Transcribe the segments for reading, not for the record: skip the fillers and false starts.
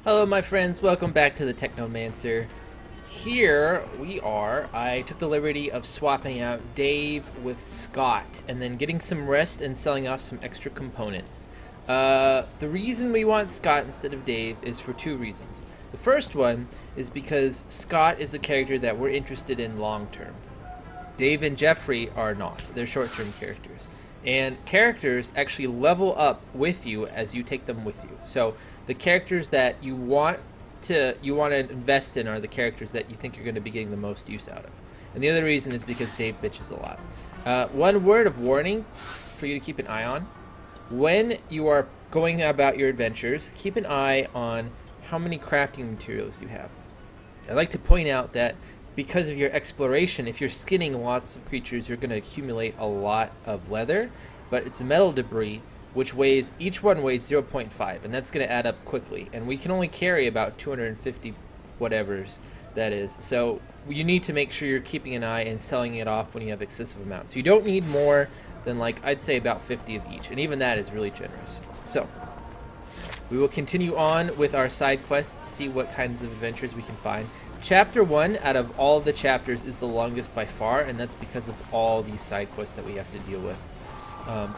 Hello my friends, welcome back to the Technomancer. Here we are. I took the liberty of swapping out Dave with Scott and then getting some rest and selling off some extra components. The reason we want Scott instead of Dave is for two reasons. The first one is because Scott is a character that we're interested in long term. Dave and Jeffrey are not. They're short-term characters. And characters actually level up with you as you take them with you. So the characters that you want to invest in are the characters that you think you're going to be getting the most use out of. And the other reason is because Dave bitches a lot. One word of warning for you to keep an eye on. When you are going about your adventures, keep an eye on how many crafting materials you have. I'd like to point out that because of your exploration, if you're skinning lots of creatures, you're going to accumulate a lot of leather, but it's metal debris, which each one weighs 0.5, and that's going to add up quickly. And we can only carry about 250 whatevers that is. So you need to make sure you're keeping an eye and selling it off when you have excessive amounts. You don't need more than, like, I'd say about 50 of each, and even that is really generous. So we will continue on with our side quests, see what kinds of adventures we can find. Chapter 1 out of all the chapters is the longest by far, and that's because of all these side quests that we have to deal with.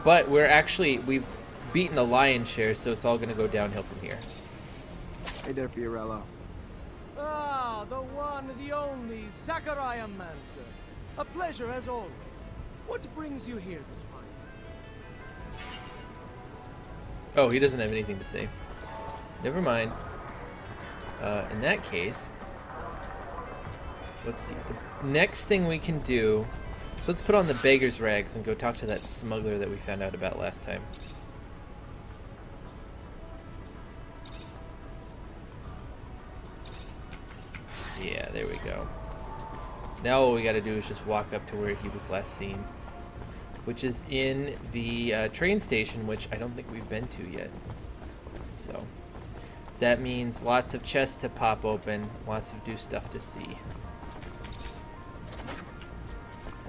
But we've beaten the lion's share, so it's all going to go downhill from here. Hey there, Fiorello. Ah, the one, the only, Zachariah Mancer. A pleasure as always. What brings you here this fine? Oh, he doesn't have anything to say. Never mind. In that case, let's see. The next thing we can do... So let's put on the beggar's rags and go talk to that smuggler that we found out about last time. Yeah, there we go. Now all we gotta do is just walk up to where he was last seen, which is in the train station, which I don't think we've been to yet. So that means lots of chests to pop open, lots of new stuff to see.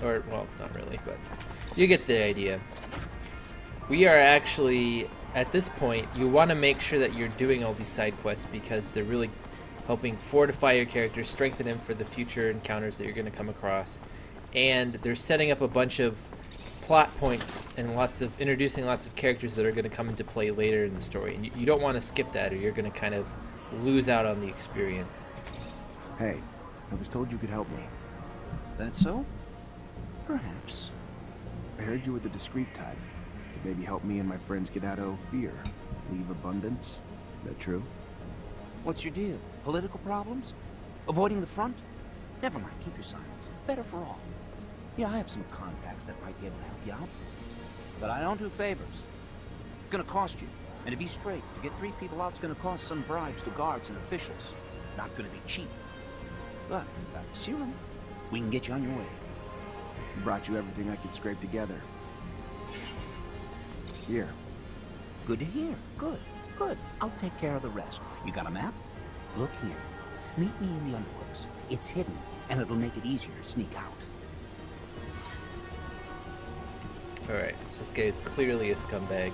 Or, well, not really, but you get the idea. We are actually, at this point, you want to make sure that you're doing all these side quests because they're really helping fortify your character, strengthen him for the future encounters that you're going to come across. And they're setting up a bunch of plot points and introducing lots of characters that are going to come into play later in the story. And you don't want to skip that or you're going to kind of lose out on the experience. Hey, I was told you could help me. That's so? Perhaps. I heard you were the discreet type. Could maybe help me and my friends get out of fear. Leave abundance. Is that true? What's your deal? Political problems? Avoiding the front? Never mind, keep your silence. Better for all. Yeah, I have some contacts that might be able to help you out. But I don't do favors. It's gonna cost you. And to be straight, to get 3 people out is gonna cost some bribes to guards and officials. Not gonna be cheap. But if you've got the serum, we can get you on your way. Brought you everything I could scrape together. Here. Good to hear. Good. Good. I'll take care of the rest. You got a map? Look here. Meet me in the underworks. It's hidden, and it'll make it easier to sneak out. Alright, so this guy is clearly a scumbag.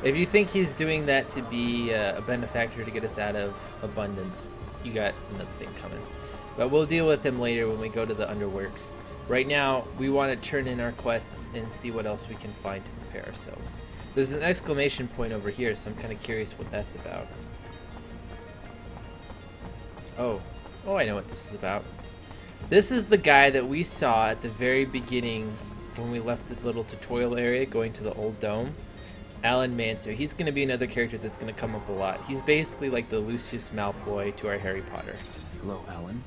If you think he's doing that to be a benefactor to get us out of abundance, you got another thing coming. But we'll deal with him later when we go to the underworks. Right now, we want to turn in our quests and see what else we can find to prepare ourselves. There's an exclamation point over here, so I'm kind of curious what that's about. Oh, I know what this is about. This is the guy that we saw at the very beginning when we left the little tutorial area going to the old dome. Alan Mancer. He's going to be another character that's going to come up a lot. He's basically like the Lucius Malfoy to our Harry Potter. Hello, Alan.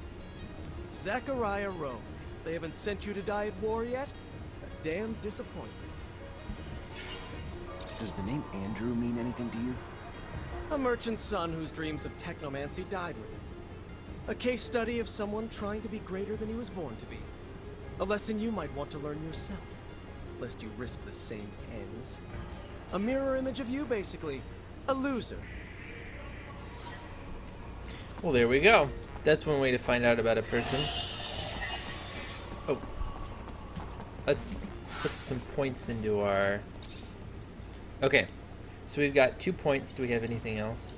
Zachariah Rome. They haven't sent you to die at war yet? A damn disappointment. Does the name Andrew mean anything to you? A merchant's son whose dreams of technomancy died with him. A case study of someone trying to be greater than he was born to be. A lesson you might want to learn yourself, lest you risk the same ends. A mirror image of you, basically. A loser. Well, there we go. That's one way to find out about a person. Oh. Let's put some points into our... Okay. So we've got 2 points. Do we have anything else?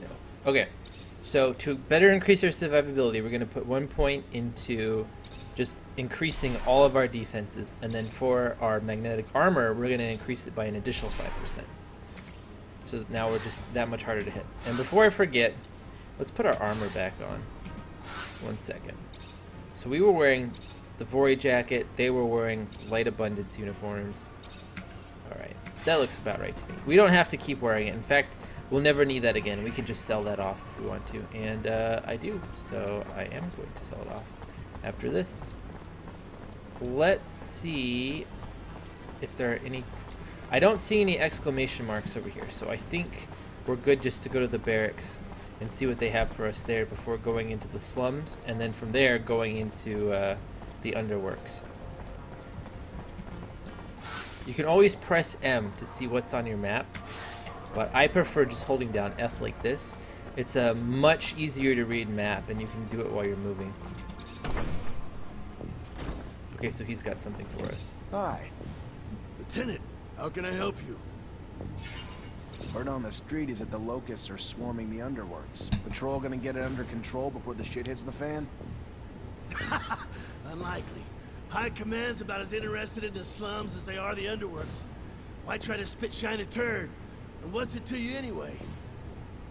No. Okay. So to better increase our survivability, we're going to put 1 point into just increasing all of our defenses. And then for our magnetic armor, we're going to increase it by an additional 5%. So now we're just that much harder to hit. And before I forget, let's put our armor back on. 1 second. So we were wearing the Vori jacket. They were wearing light abundance uniforms. Alright. That looks about right to me. We don't have to keep wearing it. In fact, we'll never need that again. We can just sell that off if we want to. And I do. So I am going to sell it off after this. Let's see if there are any... I don't see any exclamation marks over here. So I think we're good just to go to the barracks and see what they have for us there before going into the slums. And then from there, going into the underworks. You can always press M to see what's on your map, but I prefer just holding down F like this. It's a much easier to read map, and you can do it while you're moving. Okay, so he's got something for us. Hi. Lieutenant, how can I help you? Word on the street is that the locusts are swarming the underworks. Patrol gonna get it under control before the shit hits the fan? Unlikely. High Command's about as interested in the slums as they are the underworks. Why try to spit shine a turd? And what's it to you anyway?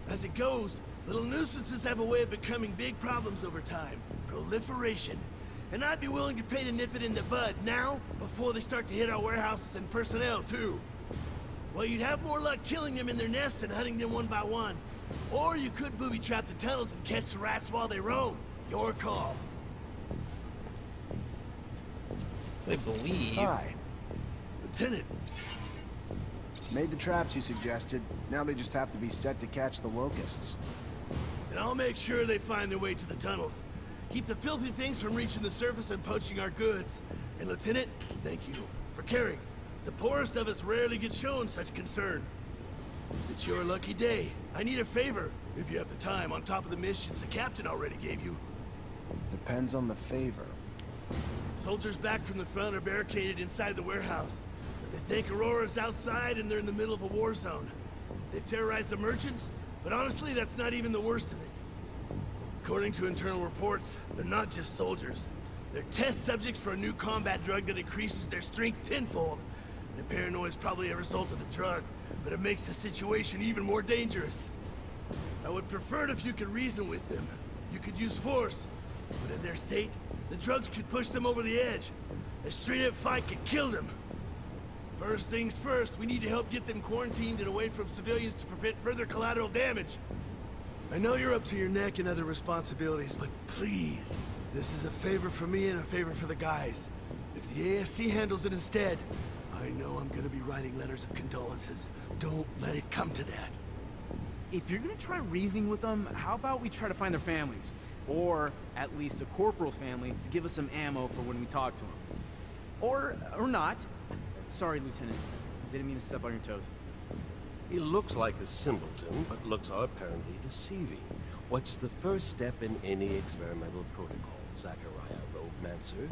As it goes, little nuisances have a way of becoming big problems over time. Proliferation. And I'd be willing to pay to nip it in the bud now, before they start to hit our warehouses and personnel too. Well, you'd have more luck killing them in their nests than hunting them one by one. Or you could booby-trap the tunnels and catch the rats while they roam. Your call. I believe... Hi. Lieutenant, Made the traps you suggested. Now they just have to be set to catch the locusts. and I'll make sure they find their way to the tunnels. Keep the filthy things from reaching the surface and poaching our goods. And Lieutenant, thank you for caring. The poorest of us rarely get shown such concern. It's your lucky day. I need a favor, if you have the time, on top of the missions the captain already gave you. Depends on the favor. Soldiers back from the front are barricaded inside the warehouse. But they think Aurora's outside and they're in the middle of a war zone. They've terrorized the merchants, but honestly, that's not even the worst of it. According to internal reports, they're not just soldiers. They're test subjects for a new combat drug that increases their strength tenfold. Their paranoia is probably a result of the drug, but it makes the situation even more dangerous. I would prefer it if you could reason with them. You could use force, but in their state, the drugs could push them over the edge. A straight-up fight could kill them. First things first, we need to help get them quarantined and away from civilians to prevent further collateral damage. I know you're up to your neck in other responsibilities, but please, this is a favor for me and a favor for the guys. If the ASC handles it instead, I know I'm gonna be writing letters of condolences. Don't let it come to that. If you're gonna try reasoning with them, how about we try to find their families? Or at least a corporal's family to give us some ammo for when we talk to them. Or not. Sorry, Lieutenant. Didn't mean to step on your toes. He looks like a simpleton, but looks are apparently deceiving. What's the first step in any experimental protocol, Zachariah Mancer?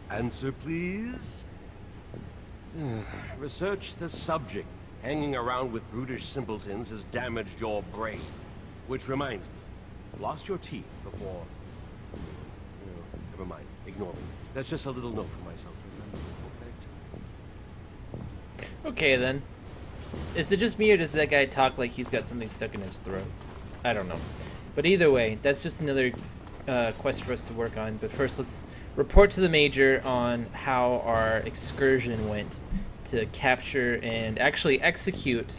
Answer, please? Research the subject. Hanging around with brutish simpletons has damaged your brain. Which reminds me, you've lost your teeth before... never mind. Ignore me. That's just a little note for myself to remember before bed. Okay, then. Is it just me, or does that guy talk like he's got something stuck in his throat? I don't know. But either way, that's just another quest for us to work on. But first, let's report to the Major on how our excursion went to capture and actually execute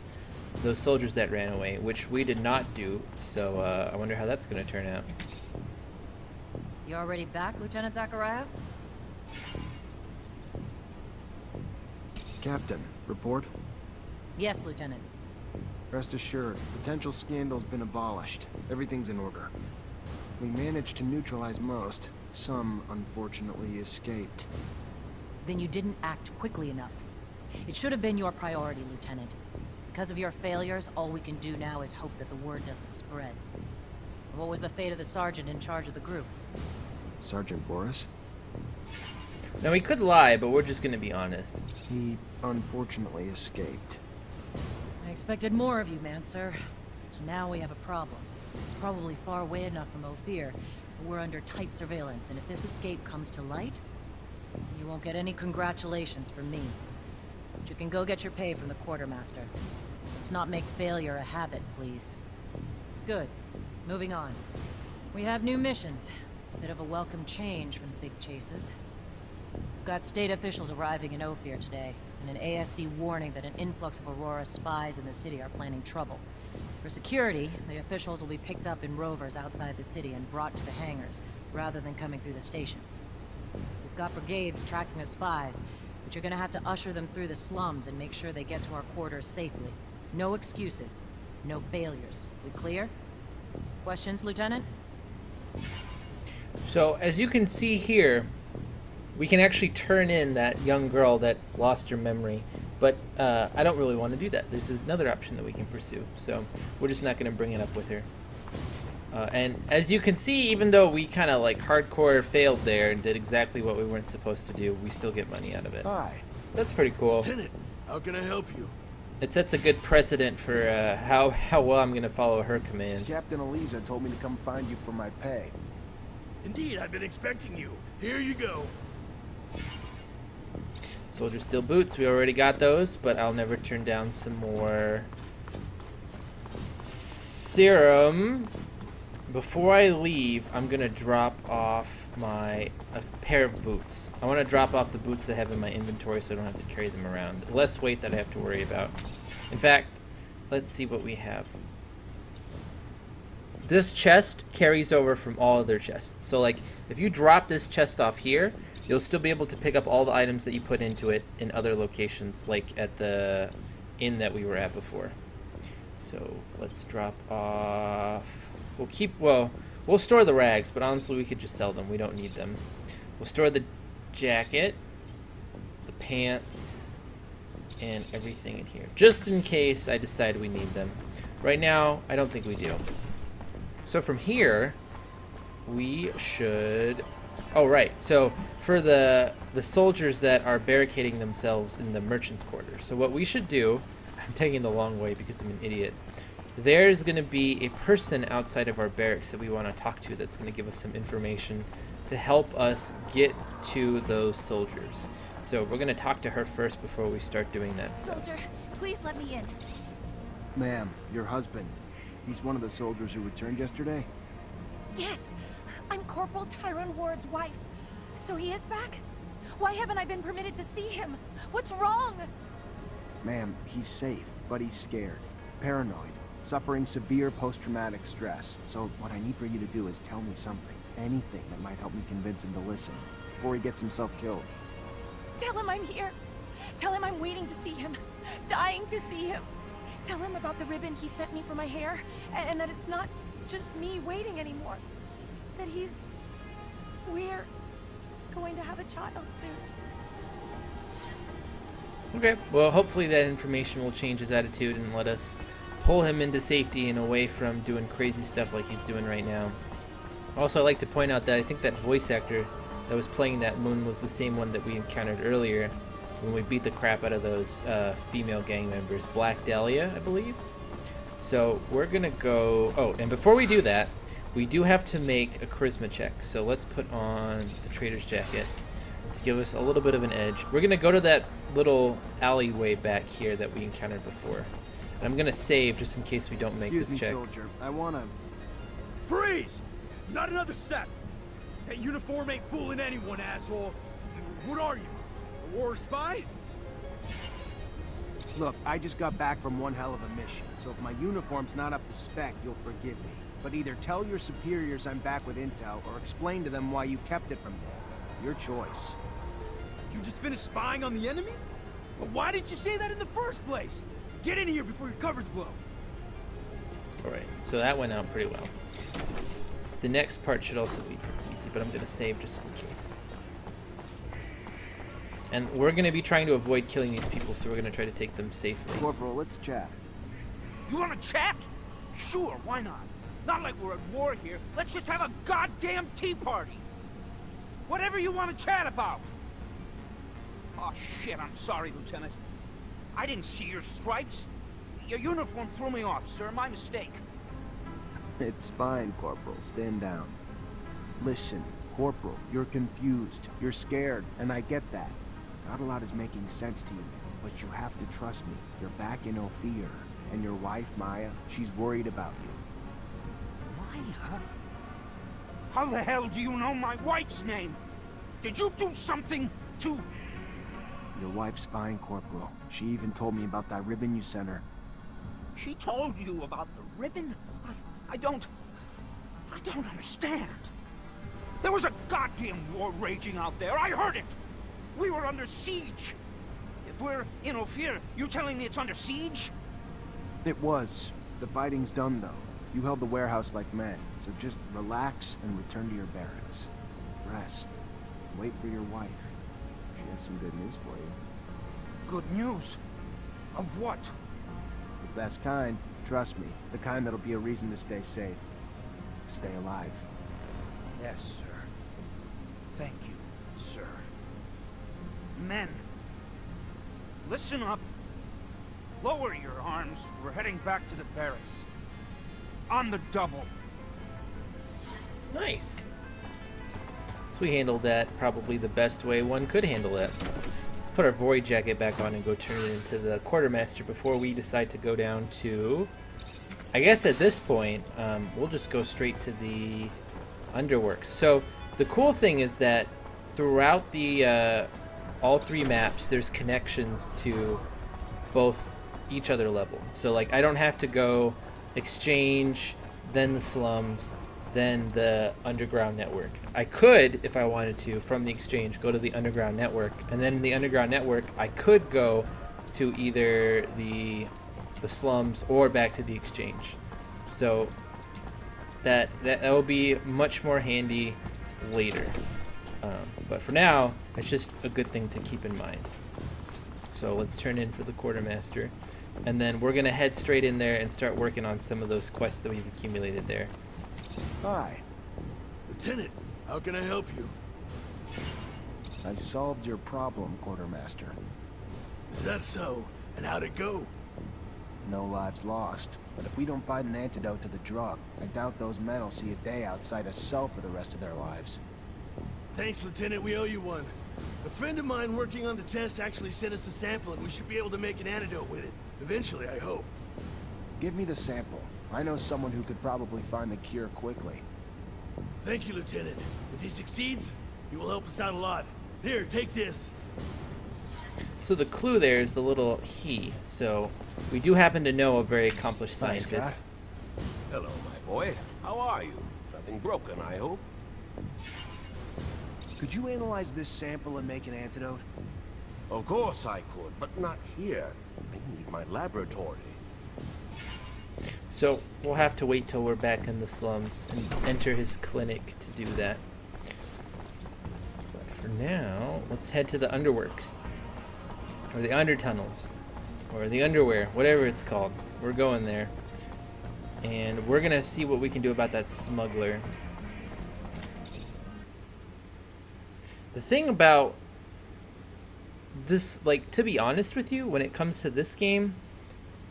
those soldiers that ran away, which we did not do. So I wonder how that's going to turn out. You already back, Lieutenant Zachariah? Captain, report? Yes, Lieutenant. Rest assured, potential scandal's been abolished. Everything's in order. We managed to neutralize most. Some, unfortunately, escaped. Then you didn't act quickly enough. It should have been your priority, Lieutenant. Because of your failures, all we can do now is hope that the word doesn't spread. What was the fate of the sergeant in charge of the group? Sergeant Boris? Now, we could lie, but we're just going to be honest. He, unfortunately, escaped. expected more of you, Mancer. Now we have a problem. It's probably far away enough from Ophir, but we're under tight surveillance, and if this escape comes to light, you won't get any congratulations from me. But you can go get your pay from the quartermaster. Let's not make failure a habit, please. Good. Moving on. We have new missions. Bit of a welcome change from the big chases. We've got state officials arriving in Ophir today, and an ASC warning that an influx of Aurora spies in the city are planning trouble. For security, the officials will be picked up in rovers outside the city and brought to the hangars, rather than coming through the station. We've got brigades tracking the spies, but you're gonna have to usher them through the slums and make sure they get to our quarters safely. No excuses. No failures. We clear? Questions, Lieutenant? So, as you can see here, we can actually turn in that young girl that's lost her memory. But I don't really want to do that. There's another option that we can pursue. So, we're just not going to bring it up with her. And as you can see, even though we kind of like hardcore failed there and did exactly what we weren't supposed to do, we still get money out of it. Hi. That's pretty cool. Lieutenant, how can I help you? It sets a good precedent for how well I'm going to follow her commands. Captain Eliza told me to come find you for my pay. Indeed, I've been expecting you. Here you go. Soldier steel boots, we already got those, but I'll never turn down some more serum. Before I leave, I'm gonna drop off a pair of boots. I want to drop off the boots that I have in my inventory so I don't have to carry them around. Less weight that I have to worry about. In fact, let's see what we have. This chest carries over from all other chests. So like, if you drop this chest off here, you'll still be able to pick up all the items that you put into it in other locations, like at the inn that we were at before. So let's drop off. We'll store the rags, but honestly we could just sell them. We don't need them. We'll store the jacket, the pants, and everything in here, just in case I decide we need them. Right now, I don't think we do. So from here, we should... Oh, right. So for the soldiers that are barricading themselves in the merchant's quarters. So what we should do... I'm taking the long way because I'm an idiot. There's going to be a person outside of our barracks that we want to talk to that's going to give us some information to help us get to those soldiers. So we're going to talk to her first before we start doing that stuff. Soldier, please let me in. Ma'am, your husband. He's one of the soldiers who returned yesterday? Yes, I'm Corporal Tyrone Ward's wife. So he is back? Why haven't I been permitted to see him? What's wrong? Ma'am, he's safe, but he's scared. Paranoid. Suffering severe post-traumatic stress. So what I need for you to do is tell me something. Anything that might help me convince him to listen. Before he gets himself killed. Tell him I'm here. Tell him I'm waiting to see him. Dying to see him. Tell him about the ribbon he sent me for my hair. And that it's not just me waiting anymore. That we're going to have a child soon. Okay, well hopefully that information will change his attitude and let us pull him into safety and away from doing crazy stuff like he's doing right now. Also, I'd like to point out that I think that voice actor that was playing that Moon was the same one that we encountered earlier when we beat the crap out of those female gang members. Black Dahlia, I believe. So we're gonna go... Oh, and before we do that, we do have to make a charisma check. So let's put on the trader's jacket to give us a little bit of an edge. We're gonna go to that little alleyway back here that we encountered before. And I'm gonna save just in case we don't make this check. Excuse me, soldier. I wanna... Freeze! Not another step! That uniform ain't fooling anyone, asshole! What are you? A war spy? Look, I just got back from one hell of a mission, so if my uniform's not up to spec, you'll forgive me. But either tell your superiors I'm back with intel, or explain to them why you kept it from me. Your choice. You just finished spying on the enemy? But why didn't you say that in the first place? Get in here before your cover's blown. Alright, so that went out pretty well. The next part should also be pretty easy, but I'm going to save just in case. And we're going to be trying to avoid killing these people, so we're going to try to take them safely. Corporal, let's chat. You want to chat? Sure, why not? Not like we're at war here. Let's just have a goddamn tea party. Whatever you want to chat about. Oh shit, I'm sorry, Lieutenant. I didn't see your stripes. Your uniform threw me off, sir. My mistake. It's fine, Corporal. Stand down. Listen, Corporal, you're confused. You're scared, and I get that. Not a lot is making sense to you, but you have to trust me. You're back in Ophir, and your wife, Maya, she's worried about you. Maya? How the hell do you know my wife's name? Did you do something to... Your wife's fine, Corporal. She even told me about that ribbon you sent her. She told you about the ribbon? I don't understand. There was a goddamn war raging out there. I heard it. We were under siege. If we're in Ophir, you telling me it's under siege? It was. The fighting's done, though. You held the warehouse like men, so just relax and return to your barracks. Rest. Wait for your wife. She has some good news for you. Good news? Of what? The best kind. Trust me. The kind that'll be a reason to stay safe. Stay alive. Yes, sir. Thank you, sir. Men, listen up. Lower your arms. We're heading back to the barracks. On the double. Nice. So we handled that probably the best way one could handle it. Let's put our void jacket back on and go turn it into the quartermaster before we decide to go down to... I guess at this point, we'll just go straight to the underworks. So the cool thing is that throughout the all three maps, there's connections to both each other level. So like I don't have to go exchange, then the slums, then the underground network. I could, if I wanted to, from the exchange, go to the underground network, and then in the underground network, I could go to either the slums or back to the exchange. So that will be much more handy later. But for now, it's just a good thing to keep in mind. So let's turn in for the quartermaster, and then we're gonna head straight in there and start working on some of those quests that we've accumulated there. Hi. Lieutenant, how can I help you? I solved your problem, Quartermaster. Is that so? And how'd it go? No lives lost. But if we don't find an antidote to the drug, I doubt those men will see a day outside a cell for the rest of their lives. Thanks, Lieutenant. We owe you one. A friend of mine working on the test actually sent us a sample, and we should be able to make an antidote with it. Eventually, I hope. Give me the sample. I know someone who could probably find the cure quickly. Thank you, Lieutenant. If he succeeds, he will help us out a lot. Here, take this. So the clue there is the little he. So we do happen to know a very accomplished Nice scientist. guy. Hello, my boy. How are you? Nothing broken, I hope. Could you analyze this sample and make an antidote? Of course I could, but not here. I need my laboratory. So we'll have to wait till we're back in the slums and enter his clinic to do that. But for now, let's head to the underworks. Or the undertunnels. Or the underwear, whatever it's called. We're going there. And we're gonna see what we can do about that smuggler. The thing about this, like, to be honest with you, when it comes to this game,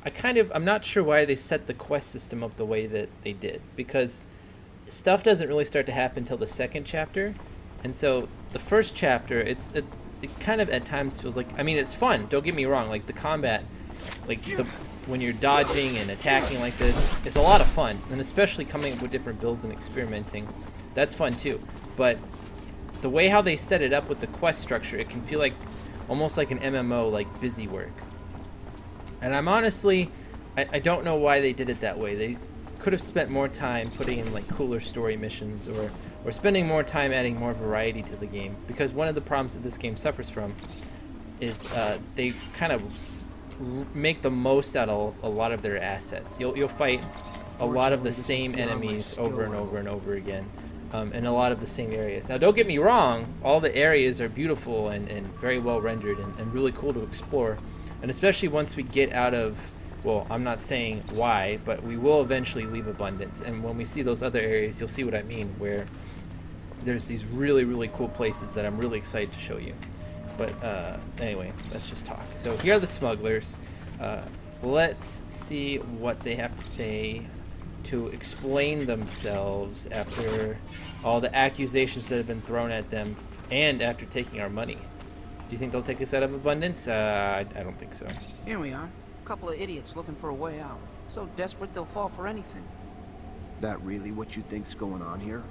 I'm not sure why they set the quest system up the way that they did, because stuff doesn't really start to happen until the second chapter, and so the first chapter, it kind of at times feels like, I mean, it's fun, don't get me wrong, like the combat, like when you're dodging and attacking like this, it's a lot of fun, and especially coming up with different builds and experimenting, that's fun too, but the way how they set it up with the quest structure, it can feel like almost like an MMO, like busy work. And I'm honestly, I don't know why they did it that way. They could have spent more time putting in like cooler story missions, or spending more time adding more variety to the game. Because one of the problems that this game suffers from is they kind of make the most out of a lot of their assets. You'll fight a lot of the same enemies over and over and over again. In a lot of the same areas. Now, don't get me wrong, all the areas are beautiful and very well rendered and really cool to explore. And especially once we get out of, well, I'm not saying why, but we will eventually leave Abundance. And when we see those other areas, you'll see what I mean, where there's these really, really cool places that I'm really excited to show you. But anyway, let's just talk. So here are the smugglers. let's see what they have to say to explain themselves after all the accusations that have been thrown at them and after taking our money. Do you think they'll take us out of abundance? I don't think so. Here we are. A couple of idiots looking for a way out. So desperate they'll fall for anything. That really what you think's going on here?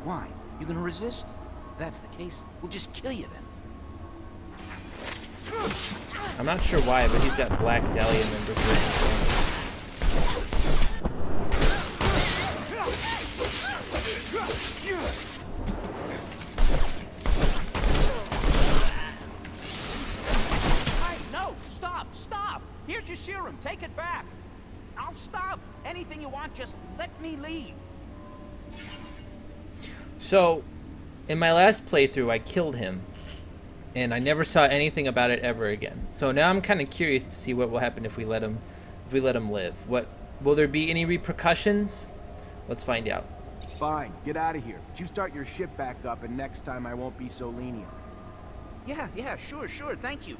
Why? You gonna resist? If that's the case, we'll just kill you then. I'm not sure why, but he's got Black Dahlia members written. No! Stop! Here's your serum. Take it back. I'll stop. Anything you want, just let me leave. So, in my last playthrough, I killed him, and I never saw anything about it ever again. So now I'm kind of curious to see what will happen if we let him live. What will there be any repercussions? Let's find out. Fine, get out of here. But you start your ship back up, and next time I won't be so lenient. Yeah, sure, thank you.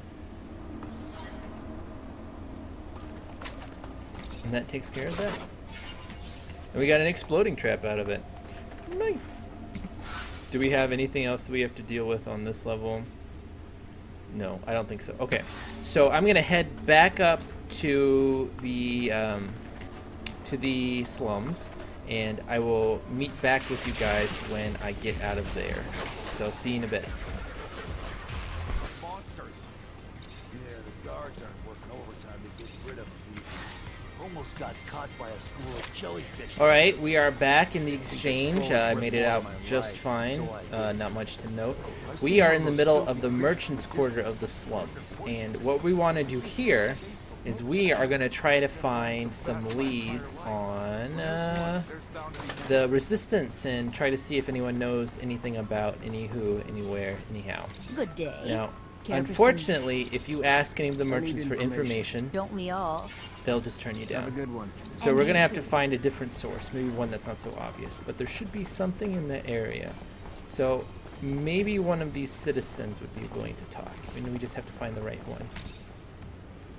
And that takes care of that. And we got an exploding trap out of it. Nice. Do we have anything else that we have to deal with on this level? No, I don't think so. Okay, so I'm gonna head back up to the slums, and I will meet back with you guys when I get out of there. So see you in a bit. Monsters. Yeah, the guards aren't working overtime to get rid of them. Almost got caught by a school of jellyfish. All right, we are back in the exchange. I made it out just fine. Not much to note. We are in the middle of the merchants' quarter of the slums, and what we want to do here is we are going to try to find some leads on the resistance and try to see if anyone knows anything about anywho, anywhere, anyhow. Good day. Now, Care for unfortunately, if you ask any of the merchants for information, Don't we all? they'll just turn you Have a down. good one. So we're gonna have to find a different source, maybe one that's not so obvious, but there should be something in the area. So maybe one of these citizens would be willing to talk. I mean, we just have to find the right one.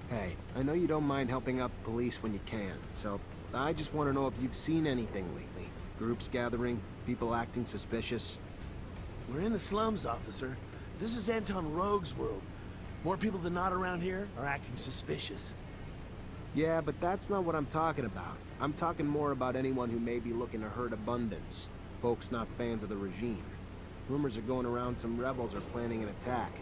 Hey, I know you don't mind helping out the police when you can, so I just want to know if you've seen anything lately. Groups gathering, people acting suspicious. We're in the slums, officer. This is Anton Rogue's world. More people than not around here are acting suspicious. Yeah, but that's not what I'm talking about. I'm talking more about anyone who may be looking to herd abundance. Folks not fans of the regime. Rumors are going around some rebels are planning an attack.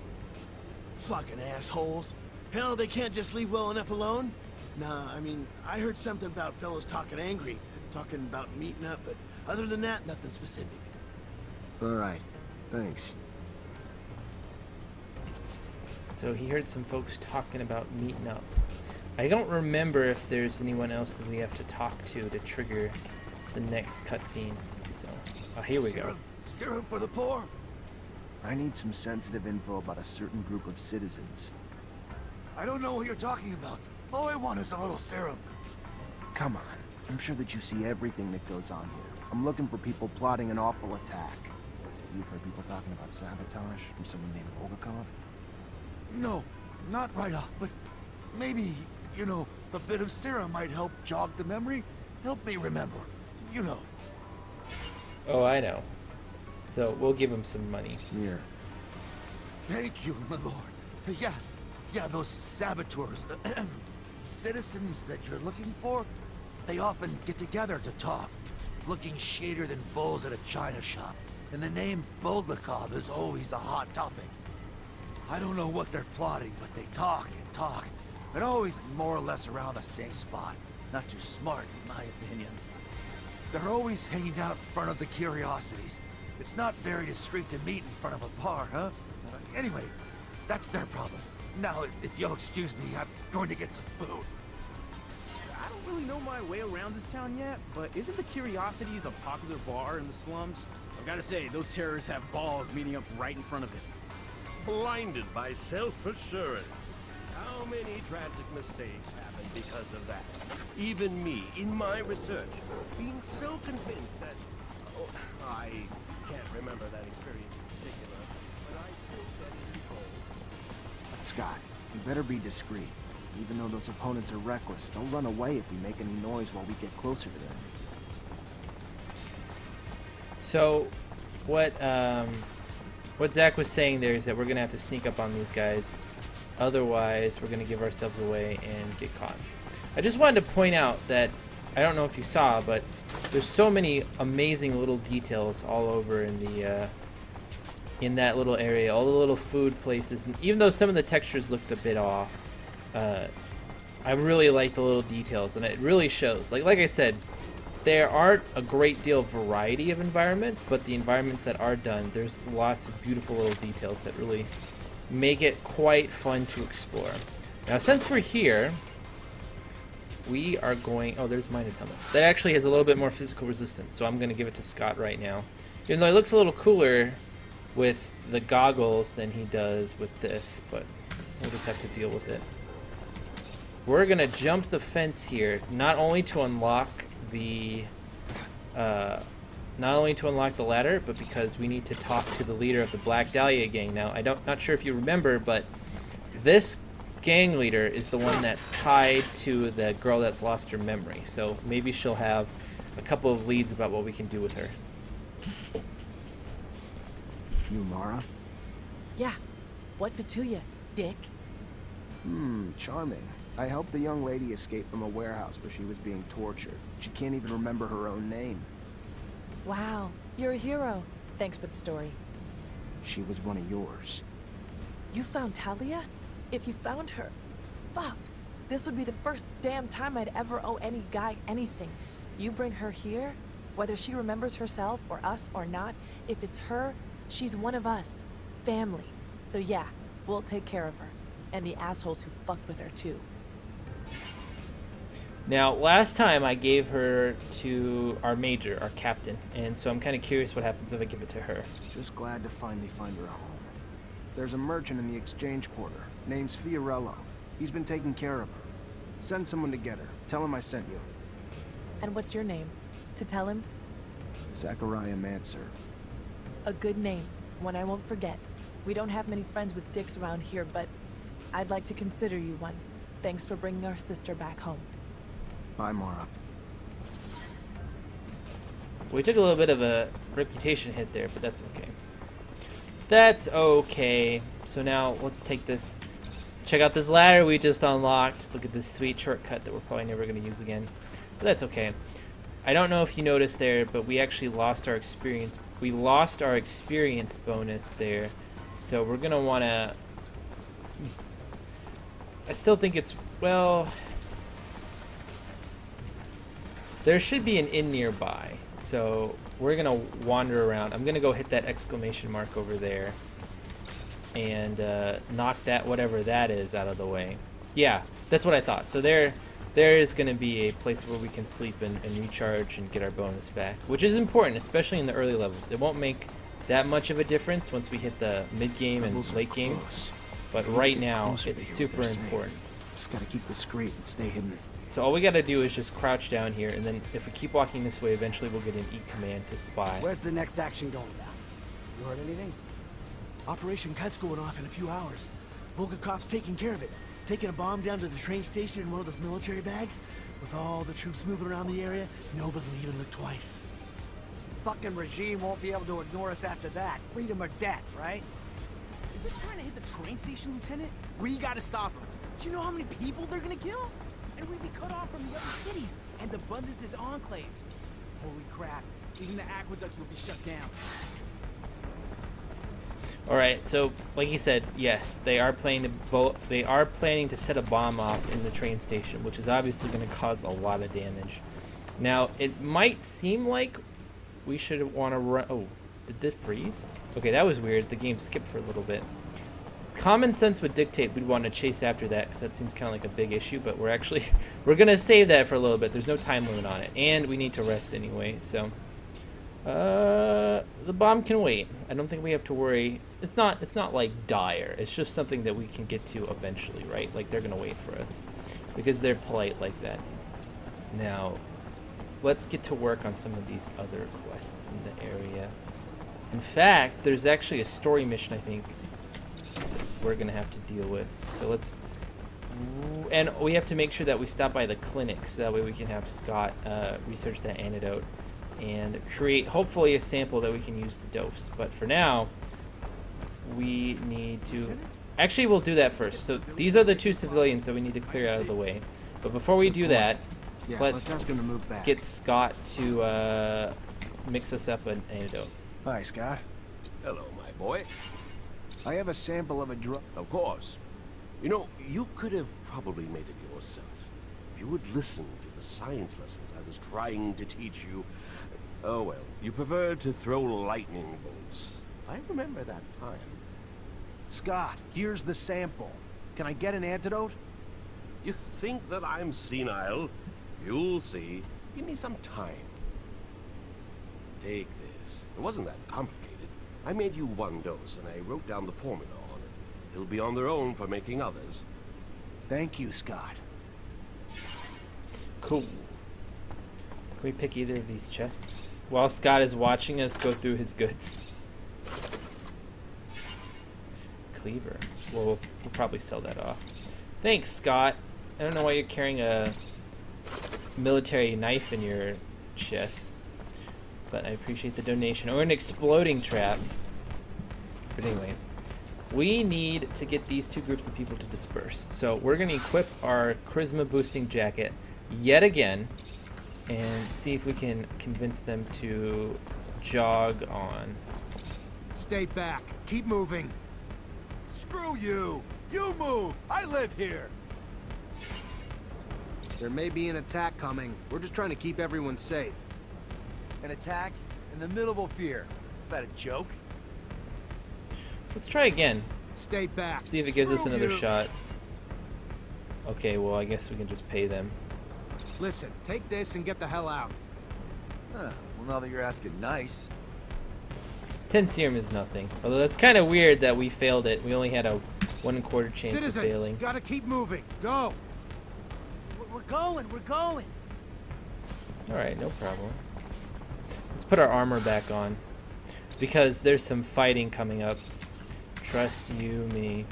Fucking assholes. Hell, they can't just leave well enough alone? Nah, I mean, I heard something about fellows talking angry, talking about meeting up, but other than that, nothing specific. Alright, thanks. So he heard some folks talking about meeting up. I don't remember if there's anyone else that we have to talk to trigger the next cutscene. So, here we go. Serum for the poor? I need some sensitive info about a certain group of citizens. I don't know what you're talking about. All I want is a little serum. Come on, I'm sure that you see everything that goes on here. I'm looking for people plotting an awful attack. You've heard people talking about sabotage from someone named Olgakov? No, not right off, but maybe, you know, a bit of serum might help jog the memory. Help me remember. You know. Oh, I know. So we'll give him some money. Here. Thank you, my lord. Yeah, those saboteurs, citizens that you're looking for, they often get together to talk, looking shadier than bulls at a china shop. And the name Bulgakov is always a hot topic. I don't know what they're plotting, but they talk and talk, and always more or less around the same spot. Not too smart, in my opinion. They're always hanging out in front of the curiosities. It's not very discreet to meet in front of a bar, huh? Anyway, that's their problem. Now, if you'll excuse me, I'm going to get some food. I don't really know my way around this town yet, but isn't the Curiosities a popular bar in the slums? I've got to say, those terrorists have balls meeting up right in front of it. Blinded by self-assurance. How many tragic mistakes happen because of that? Even me, in my research, being so convinced that... Oh, I can't remember that experience in particular, but I think that people... Scott, you better be discreet. Even though those opponents are reckless, they'll run away if we make any noise while we get closer to them. So, what Zach was saying there is that we're gonna have to sneak up on these guys. Otherwise, we're gonna give ourselves away and get caught. I just wanted to point out that, I don't know if you saw, but there's so many amazing little details all over in the in that little area. All the little food places, and even though some of the textures looked a bit off, I really like the little details, and it really shows. Like I said, there aren't a great deal of variety of environments, but the environments that are done, there's lots of beautiful little details that really make it quite fun to explore. Now, since we're here, we are going... Oh, there's Miner's Helmet. That actually has a little bit more physical resistance, so I'm going to give it to Scott right now. Even though it looks a little cooler with the goggles than he does with this, but we'll just have to deal with it. We're going to jump the fence here, not only to unlock the ladder, but because we need to talk to the leader of the Black Dahlia gang. Now, not sure if you remember, but this gang leader is the one that's tied to the girl that's lost her memory. So maybe she'll have a couple of leads about what we can do with her. You Mara? Yeah. What's it to you, Dick? Charming. I helped the young lady escape from a warehouse where she was being tortured. She can't even remember her own name. Wow, you're a hero. Thanks for the story. She was one of yours. You found Talia? If you found her, fuck. This would be the first damn time I'd ever owe any guy anything. You bring her here, whether she remembers herself or us or not, if it's her, she's one of us. Family. So yeah, we'll take care of her. And the assholes who fucked with her too. Now, last time I gave her to our major, our captain, and so I'm kind of curious what happens if I give it to her. Just glad to finally find her a home. There's a merchant in the exchange quarter. Name's Fiorello. He's been taking care of her. Send someone to get her. Tell him I sent you. And what's your name? To tell him? Zachariah Mancer. A good name. One I won't forget. We don't have many friends with dicks around here, but I'd like to consider you one. Thanks for bringing our sister back home. Bye, Mara. We took a little bit of a reputation hit there, but that's okay. That's okay. So now let's take this. Check out this ladder we just unlocked. Look at this sweet shortcut that we're probably never going to use again. But that's okay. I don't know if you noticed there, but we actually lost our experience. We lost our experience bonus there. So we're going to want to... I still think it's... Well... There should be an inn nearby, so we're gonna wander around. I'm gonna go hit that exclamation mark over there and knock that, whatever that is, out of the way. Yeah, that's what I thought. So there is gonna be a place where we can sleep and recharge and get our bonus back, which is important, especially in the early levels. It won't make that much of a difference once we hit the mid-game and late game, but right now it's super important. Just gotta keep discreet and stay hidden. So all we gotta do is just crouch down here, and then if we keep walking this way, eventually we'll get an E command to spy. Where's the next action going down? You heard anything? Operation Cut's going off in a few hours. Bulgakov's taking care of it. Taking a bomb down to the train station in one of those military bags. With all the troops moving around the area, nobody will even look twice. Fucking regime won't be able to ignore us after that. Freedom or death, right? If they're trying to hit the train station, Lieutenant, we gotta stop them. Do you know how many people they're gonna kill? And we'd be cut off from the other cities and abundance is enclaves. Holy crap, even the aqueducts will be shut down. Alright, so like you said, yes, they are planning to set a bomb off in the train station, which is obviously going to cause a lot of damage. Now, it might seem like we should want to run... Oh, did this freeze? Okay, that was weird. The game skipped for a little bit. Common sense would dictate we'd want to chase after that, because that seems kind of like a big issue, but we're going to save that for a little bit. There's no time limit on it, and we need to rest anyway, so... the bomb can wait. I don't think we have to worry. It's not like dire. It's just something that we can get to eventually, right? Like, they're going to wait for us, because they're polite like that. Now, let's get to work on some of these other quests in the area. In fact, there's actually a story mission, I think, we're gonna have to deal with. So let's And we have to make sure that we stop by the clinic so that way we can have Scott research that antidote and create hopefully a sample that we can use to dose. But for now, we need to... Actually, we'll do that first. So these are the 2 civilians that we need to clear out of the way. But before we do that, Yeah, let's ask him to move back. get Scott to mix us up an antidote. Hi, Scott. Hello, my boy. I have a sample of a drug. Of course. You know, you could have probably made it yourself. If you would listen to the science lessons I was trying to teach you. Oh well, you preferred to throw lightning bolts. I remember that time. Scott, here's the sample. Can I get an antidote? You think that I'm senile? You'll see. Give me some time. Take this. It wasn't that complicated. I made you 1 dose, and I wrote down the formula on it. They'll be on their own for making others. Thank you, Scott. Cool. Can we pick either of these chests? While Scott is watching us go through his goods. Cleaver. Well, we'll probably sell that off. Thanks, Scott. I don't know why you're carrying a military knife in your chest, but I appreciate the donation. Or an exploding trap. But anyway, we need to get these 2 groups of people to disperse. So we're going to equip our charisma boosting jacket yet again and see if we can convince them to jog on. Stay back. Keep moving. Screw you! You move! I live here! There may be an attack coming. We're just trying to keep everyone safe. An attack in the middle of Ophir. Is that a joke? Let's try again. Stay back. See if it gives us Screw another you. shot. Okay, well, I guess we can just pay them. Listen, take this and get the hell out. Huh. Well, now that you're asking nice. 10 serum is nothing. Although that's kind of weird that we failed it. We only had a 1/4 chance Citizens, of failing. gotta keep moving. Go. We're going, we're going. Alright, no problem. Let's put our armor back on. Because there's some fighting coming up. Trust you, me.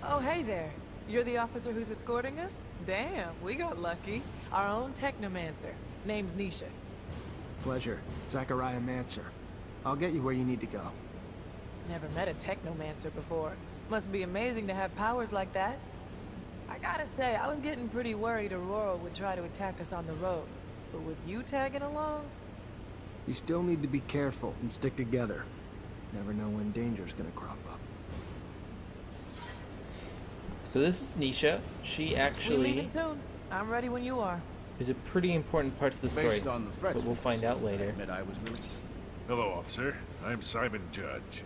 Oh, hey there. You're the officer who's escorting us? Damn, we got lucky. Our own Technomancer. Name's Nisha. Pleasure. Zachariah Mancer. I'll get you where you need to go. Never met a Technomancer before. Must be amazing to have powers like that. I gotta say, I was getting pretty worried Aurora would try to attack us on the road. But with you tagging along? You still need to be careful and stick together. Never know when danger's gonna crop up. So this is Nisha. She We actually leaving soon. I'm ready when you are. is a pretty important part to the story. Based on the threats But we'll find out later. admit I was really... Hello, officer. I'm Simon Judge.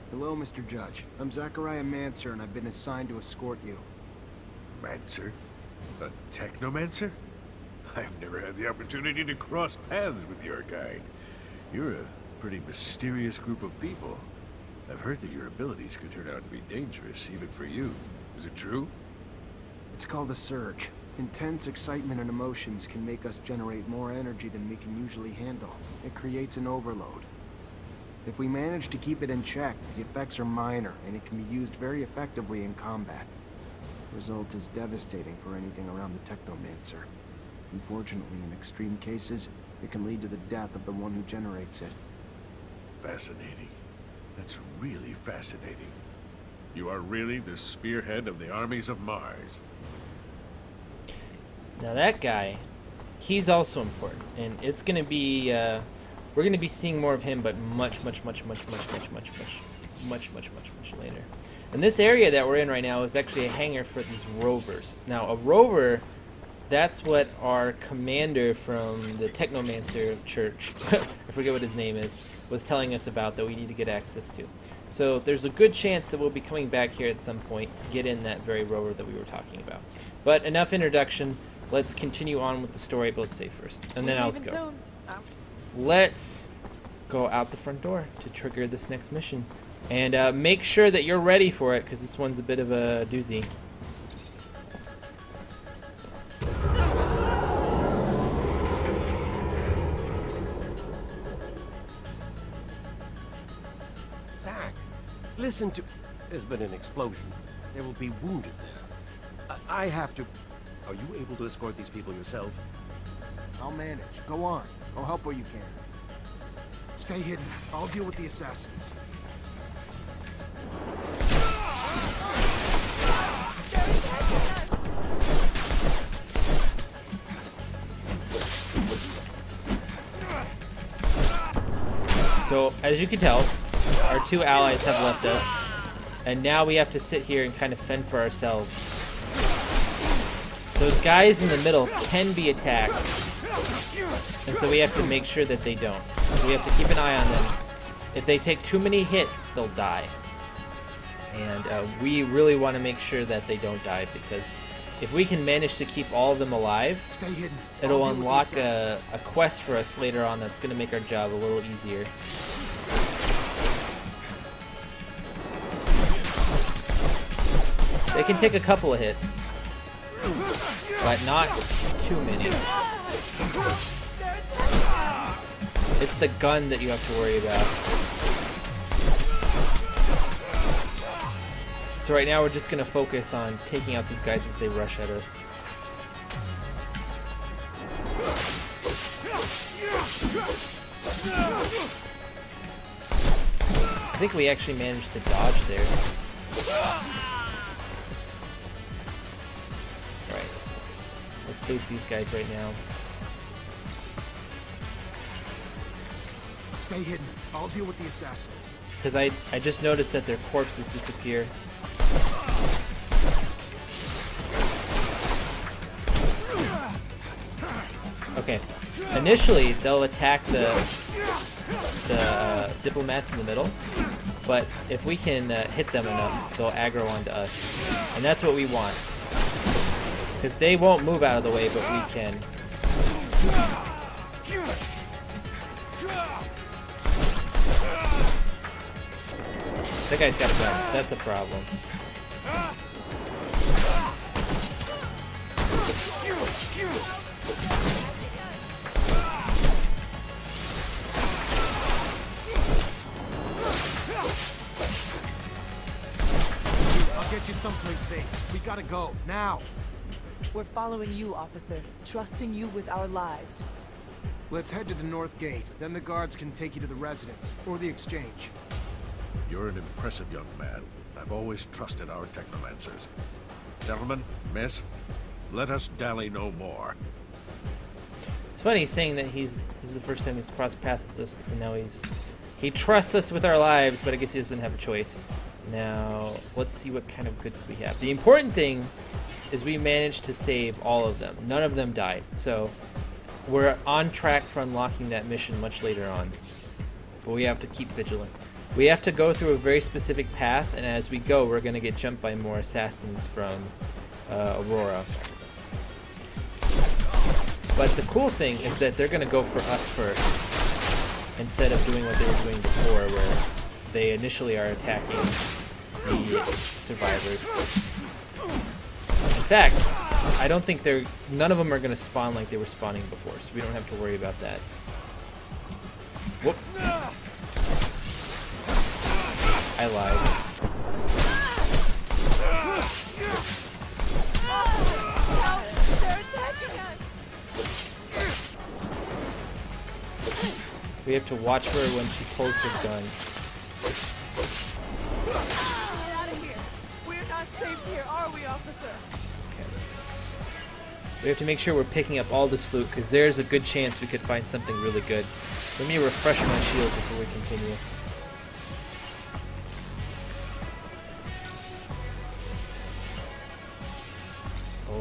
Hello, Mr. Judge. I'm Zachariah Mancer, and I've been assigned to escort you. Mancer? A Technomancer? I've never had the opportunity to cross paths with your kind. You're a pretty mysterious group of people. I've heard that your abilities could turn out to be dangerous, even for you. Is it true? It's called a surge. Intense excitement and emotions can make us generate more energy than we can usually handle. It creates an overload. If we manage to keep it in check, the effects are minor, and it can be used very effectively in combat. The result is devastating for anything around the Technomancer. Unfortunately, in extreme cases, it can lead to the death of the one who generates it. Fascinating. That's really fascinating. You are really the spearhead of the armies of Mars. Now that guy, he's also important, and it's gonna be we're gonna be seeing more of him, but much later. And this area that we're in right now is actually a hangar for these rovers. Now a rover, that's what our commander from the Technomancer church, I forget what his name is, was telling us about that we need to get access to. So there's a good chance that we'll be coming back here at some point to get in that very rover that we were talking about. But enough introduction. let's continue on with the story, but let's save first. And then let's go. Soon. Let's go out the front door to trigger this next mission. And make sure that you're ready for it, because this one's a bit of a doozy. Zach, listen to... There's been an explosion. There will be wounded there. I have to... Are you able to escort these people yourself? I'll manage. Go on. Go help where you can. Stay hidden. I'll deal with the assassins. So, as you can tell, our two allies have left us, and now we have to sit here and kind of fend for ourselves. Those guys in the middle can be attacked, and so we have to make sure that they don't. We have to keep an eye on them. If they take too many hits, they'll die. And we really want to make sure that they don't die, because if we can manage to keep all of them alive, Stay hidden. it'll I'll deal with unlock the assassins. a quest for us later on that's going to make our job a little easier. They can take a couple of hits, but not too many. It's the gun that you have to worry about. So right now we're just going to focus on taking out these guys as they rush at us. I think we actually managed to dodge there. Right. Let's loot these guys right now. Stay hidden. I'll deal with the assassins. Because I just noticed that their corpses disappear. Okay. Initially, they'll attack the diplomats in the middle, but if we can hit them enough, they'll aggro onto us. And that's what we want. Because they won't move out of the way, but we can. That guy's got a gun. That's a problem. I'll get you someplace safe. We gotta go, now. We're following you, officer. Trusting you with our lives. Let's head to the north gate. Then the guards can take you to the residence, or the exchange. You're an impressive young man. I've always trusted our Technomancers. Gentlemen, miss, let us dally no more. It's funny saying that this is the first time he's crossed paths with us, and now he trusts us with our lives, but I guess he doesn't have a choice. Now, let's see what kind of goods we have. The important thing is we managed to save all of them. None of them died, so we're on track for unlocking that mission much later on. But we have to keep vigilant. We have to go through a very specific path, and as we go, we're going to get jumped by more assassins from Aurora. But the cool thing is that they're going to go for us first, instead of doing what they were doing before, where they initially are attacking the survivors. In fact, I don't think none of them are going to spawn like they were spawning before, so we don't have to worry about that. Whoop. I lied. We have to watch her when she pulls her gun. Get out of here. We're not safe here, are we, officer? Okay. We have to make sure we're picking up all this loot, because there's a good chance we could find something really good. Let me refresh my shield before we continue.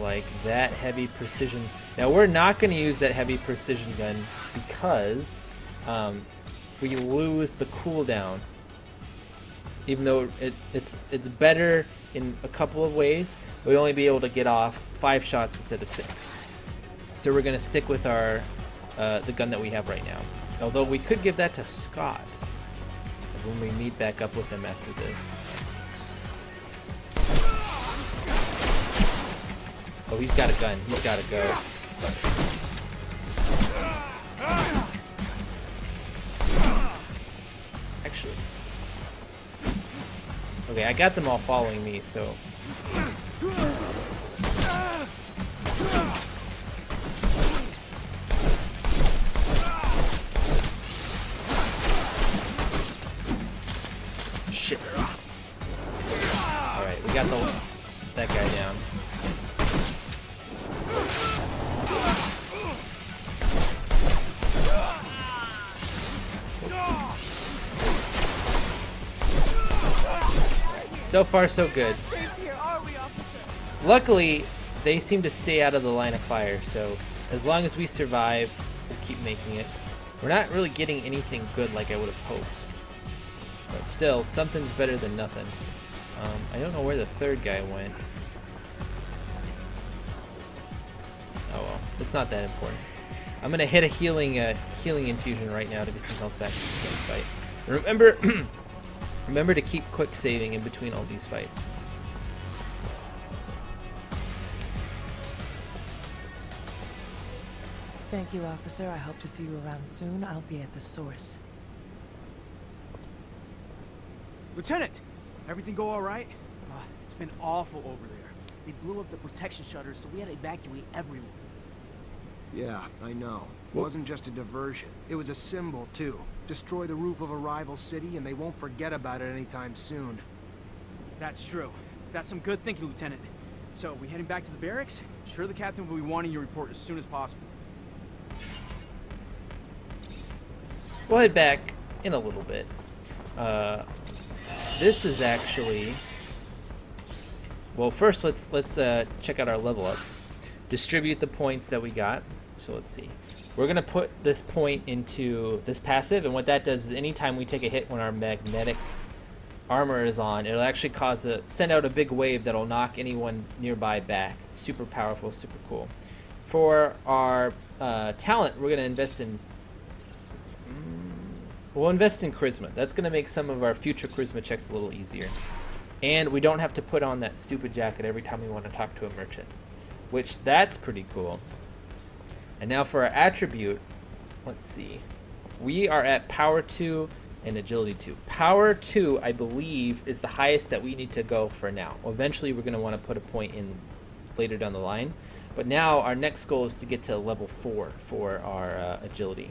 Like that heavy precision. Now we're not going to use that heavy precision gun because we lose the cooldown. Even though it's better in a couple of ways, we'll only be able to get off 5 shots instead of 6. So we're gonna stick with our the gun that we have right now. Although we could give that to Scott when we meet back up with him after this. Oh, he's got a gun. He's got to go. Actually. Okay, I got them all following me, so... Shit. Alright, we got that guy down. So far, so good. Luckily, they seem to stay out of the line of fire, so as long as we survive, we'll keep making it. We're not really getting anything good like I would have hoped. But still, something's better than nothing. I don't know where the third guy went. Oh well, it's not that important. I'm gonna hit a healing infusion right now to get some health back in this fight. Remember, remember to keep quick saving in between all these fights. Thank you, officer. I hope to see you around soon. I'll be at the source. Lieutenant! Everything go all right? It's been awful over there. They blew up the protection shutters, so we had to evacuate everyone. Yeah, I know. It wasn't just a diversion. It was a symbol, too. Destroy the roof of a rival city, and they won't forget about it anytime soon. That's true. That's some good thinking, Lieutenant. So, we heading back to the barracks? Sure the captain will be wanting your report as soon as possible. We'll head back in a little bit. This is actually... Well, first let's check out our level up. Distribute the points that we got. So let's see. We're gonna put this point into this passive, and what that does is anytime we take a hit when our magnetic armor is on, it'll actually send out a big wave that'll knock anyone nearby back. Super powerful, super cool. For our talent, we're gonna invest in... We'll invest in charisma. That's gonna make some of our future charisma checks a little easier. And we don't have to put on that stupid jacket every time we want to talk to a merchant. Which, that's pretty cool. And now for our attribute, let's see. We are at Power 2 and Agility 2. Power 2, I believe, is the highest that we need to go for now. Eventually, we're going to want to put a point in later down the line. But now, our next goal is to get to level 4 for our Agility.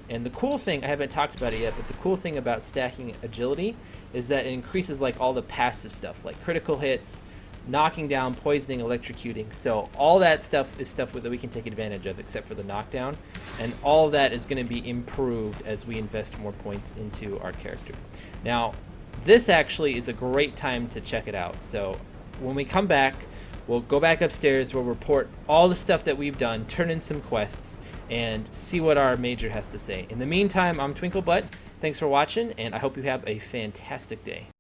And the cool thing, I haven't talked about it yet, but the cool thing about stacking Agility is that it increases like all the passive stuff, like critical hits, knocking down, poisoning, electrocuting. So all that stuff is stuff that we can take advantage of, except for the knockdown. And all of that is going to be improved as we invest more points into our character. Now, this actually is a great time to check it out. So when we come back, we'll go back upstairs, we'll report all the stuff that we've done, turn in some quests, and see what our major has to say. In the meantime, I'm Twinklebutt. Thanks for watching, and I hope you have a fantastic day.